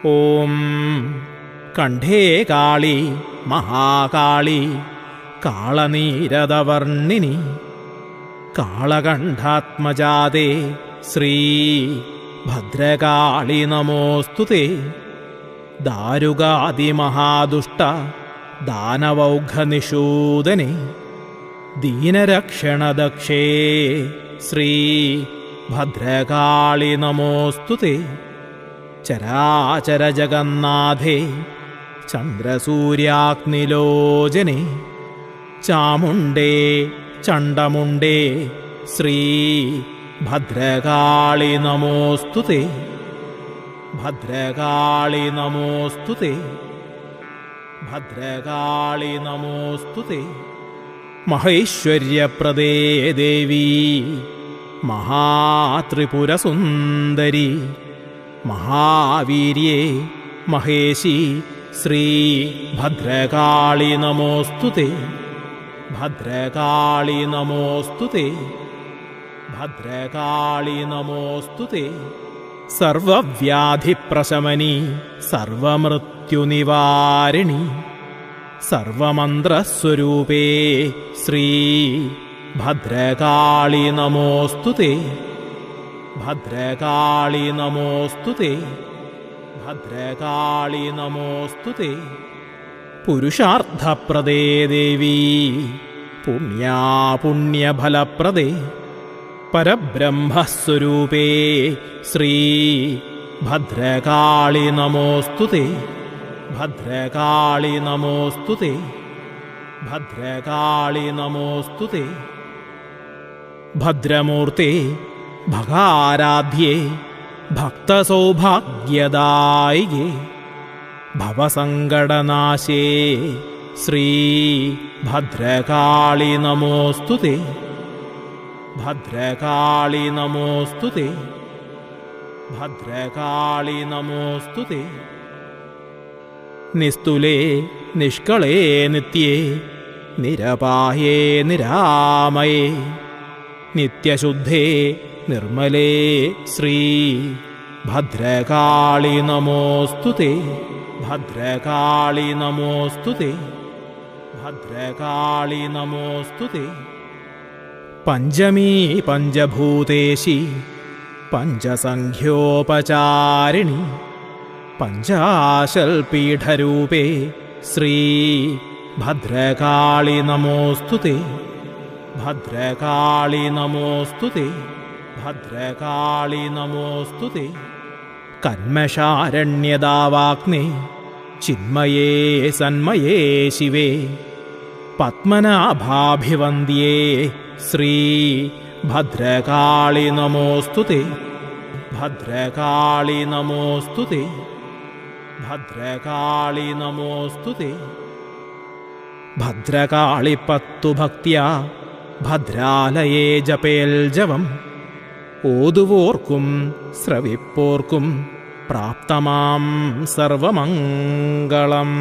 ഓം കണ്ഠേ കാളി മഹാകാളി കാളനീരദവർണിനി കാളകണ്ഠാത്മജാതേ ശ്രീ ഭദ്രകാളി നമോസ്തുതേ. ദാരുകാതിമഹാദുഷ്ട ദാനവൗഘനിഷൂദനെ ദീനരക്ഷണദക്ഷേ ശ്രീ ഭദ്രകാളി നമോസ്തുതേ. ചരാചരജഗന്നാഥേ ചന്ദ്രസൂര്യാഗ്നിലോചനെ ചാമുണ്ടേ ചണ്ഡമുണ്ടേ ശ്രീ ഭദ്രകാളി നമോസ്തുതേ. ഭദ്രകാളി നമോസ്തുതേ. ഭദ്രകാളി നമോസ്തുതേ. മഹൈശ്വര്യപ്രദേ ദേവി മഹാത്രിപുരസുന്ദരി മഹാവീര്യേ മഹേശി ശ്രീ ഭദ്രകാളി നമോസ്തുതേ. ഭദ്രകാളി നമോസ്തുതേ. ഭദ്രകാളി നമോസ്തുതേ. സർവവ്യാധിപ്രശമനി സർവമൃത്യുനിവാരിണി സർവമന്ത്രസ്വരൂപേ ശ്രീ ഭദ്രകാളി നമോസ്തുതേ. ഭദ്രകാളി നമോസ്തുതേ. ഭദ്രകാളി നമോസ്തുതേ. പുരുഷാർത്ഥപ്രദേ ദേവി പുണ്യാപുണ്യഫലപ്രദേ പരബ്രഹ്മസ്വരൂപേ ശ്രീ ഭദ്രകാളി നമോസ്തുതേ. ഭദ്രകാളി നമോസ്തുതേ. ഭദ്രകാളി നമോസ്തുതേ. ഭദ്രമൂർത്തേ ഭഗാരാധ്യേ ഭക്തസൗഭാഗ്യദായികേ ഭവസങ്കടനാശേ ശ്രീ ഭദ്രകാളി നമോസ്തുതേ. ഭദ്രകാളി നമോസ്തുതേ. ഭദ്രകാളി നമോസ്തുതേ. നിസ്തുലേ നിഷ്കളേ നിത്യേ നിരപായേ നിരാമയേ നിത്യശുദ്ധേ നിർമ്മലേ ശ്രീ ഭദ്രകാളി നമോസ്തുതേ. ഭദ്രകാളി നമോസ്തുതേ. ഭദ്രകാളി നമോസ്തുതേ. പഞ്ചമീ പഞ്ചഭൂതേശി പഞ്ചസംഖ്യോപചാരിണി പഞ്ചാശൽപീഠരൂപേ ശ്രീ ഭദ്രകാളി നമോസ്തുതേ. ഭദ്രകാളി നമോസ്തുതേ. ഭദ്രകാളി നമോസ്തുതേ. കന്മഷാരണ്യദാവാഗ്നേ ചിന്മയേ സന്മയേ ശിവേ പത്മനാഭാഭിവന്ദ്യേ ശ്രീ ഭദ്രകാളി നമോസ്തുതേ. ഭദ്രകാളി നമോസ്തുതേ. ഭദ്രകാളി നമോസ്തുതേ. ഭദ്രകാളി പത്തുഭക്ത്യാ ഭദ്രാലയേ ജപേൽ ജപം ഓതുവോർക്കും ശ്രവിപ്പോർക്കും പ്രാപ്തമാം സർവമംഗളം.